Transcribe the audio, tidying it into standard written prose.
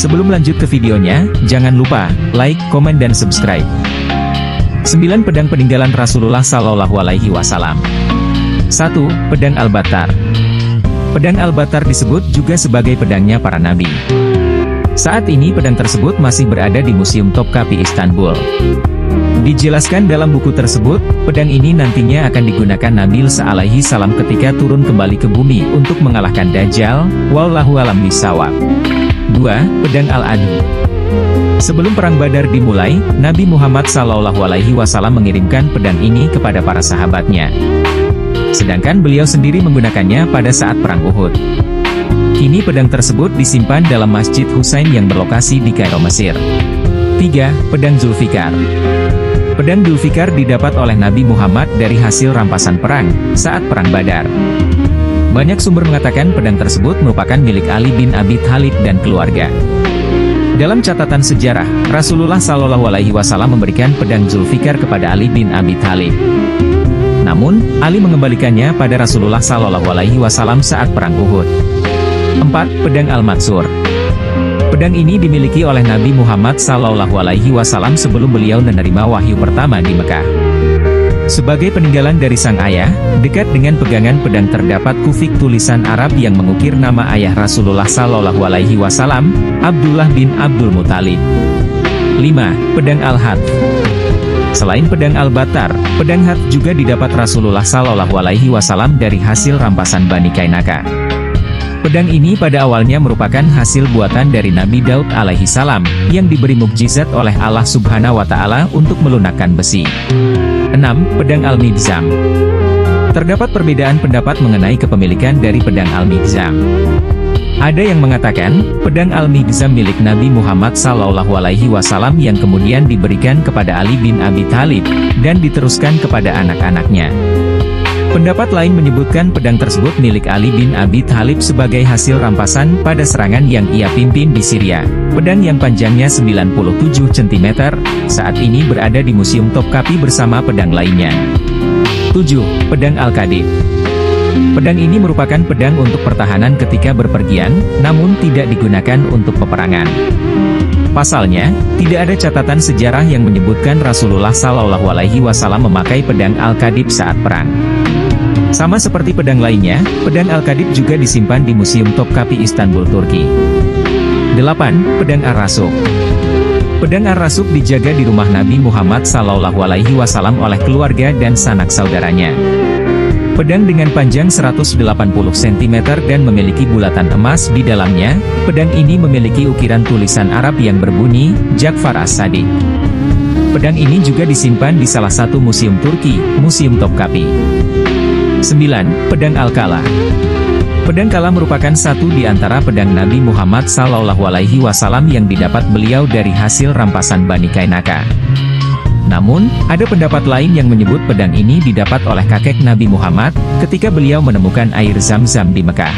Sebelum lanjut ke videonya, jangan lupa like, komen, dan subscribe. 9 pedang peninggalan Rasulullah Shallallahu Alaihi Wasallam. 1. Pedang Al-Battar. Pedang Al-Battar disebut juga sebagai pedangnya para nabi. Saat ini pedang tersebut masih berada di Museum Topkapi Istanbul. Dijelaskan dalam buku tersebut, pedang ini nantinya akan digunakan Nabi Isa alaihi salam ketika turun kembali ke bumi untuk mengalahkan Dajjal, wallahu alam bishawab. 2. Pedang Al-Adu. Sebelum perang Badar dimulai, Nabi Muhammad SAW mengirimkan pedang ini kepada para sahabatnya. Sedangkan beliau sendiri menggunakannya pada saat perang Uhud. Kini pedang tersebut disimpan dalam Masjid Husain yang berlokasi di Kairo, Mesir. 3. Pedang Zulfikar. Pedang Zulfikar didapat oleh Nabi Muhammad dari hasil rampasan perang saat perang Badar. Banyak sumber mengatakan pedang tersebut merupakan milik Ali bin Abi Thalib dan keluarga. Dalam catatan sejarah, Rasulullah SAW memberikan pedang Zulfikar kepada Ali bin Abi Thalib. Namun, Ali mengembalikannya pada Rasulullah SAW saat perang Uhud. 4. Pedang Al-Matsur. Pedang ini dimiliki oleh Nabi Muhammad SAW sebelum beliau menerima wahyu pertama di Mekah. Sebagai peninggalan dari sang ayah, dekat dengan pegangan pedang terdapat kufik tulisan Arab yang mengukir nama ayah Rasulullah SAW, Abdullah bin Abdul Muthalib. 5. Pedang Al-Hadf. Selain pedang Al-Battar, pedang Hadf juga didapat Rasulullah SAW dari hasil rampasan Bani Kainaka. Pedang ini pada awalnya merupakan hasil buatan dari Nabi Daud alaihi salam, yang diberi mukjizat oleh Allah Subhanahu wa Ta'ala untuk melunakkan besi. 6. Pedang Al-Migzam. Terdapat perbedaan pendapat mengenai kepemilikan dari pedang Al-Migzam. Ada yang mengatakan, pedang Al-Migzam milik Nabi Muhammad SAW yang kemudian diberikan kepada Ali bin Abi Thalib, dan diteruskan kepada anak-anaknya. Pendapat lain menyebutkan pedang tersebut milik Ali bin Abi Thalib sebagai hasil rampasan pada serangan yang ia pimpin di Syria. Pedang yang panjangnya 97 cm, saat ini berada di Museum Topkapi bersama pedang lainnya. 7. Pedang Al-Qadib. Pedang ini merupakan pedang untuk pertahanan ketika berpergian, namun tidak digunakan untuk peperangan. Pasalnya, tidak ada catatan sejarah yang menyebutkan Rasulullah SAW memakai pedang Al-Qadib saat perang. Sama seperti pedang lainnya, pedang Al-Qadib juga disimpan di Museum Topkapi Istanbul, Turki. 8. Pedang Ar-Rasuk. Pedang Ar-Rasuk dijaga di rumah Nabi Muhammad SAW oleh keluarga dan sanak saudaranya. Pedang dengan panjang 180 cm dan memiliki bulatan emas di dalamnya, pedang ini memiliki ukiran tulisan Arab yang berbunyi, Ja'far As-Sadiq. Pedang ini juga disimpan di salah satu museum Turki, Museum Topkapi. 9. Pedang Al-Kala. Pedang Kala merupakan satu di antara pedang Nabi Muhammad SAW yang didapat beliau dari hasil rampasan Bani Kainaka. Namun, ada pendapat lain yang menyebut pedang ini didapat oleh kakek Nabi Muhammad, ketika beliau menemukan air Zam-Zam di Mekah.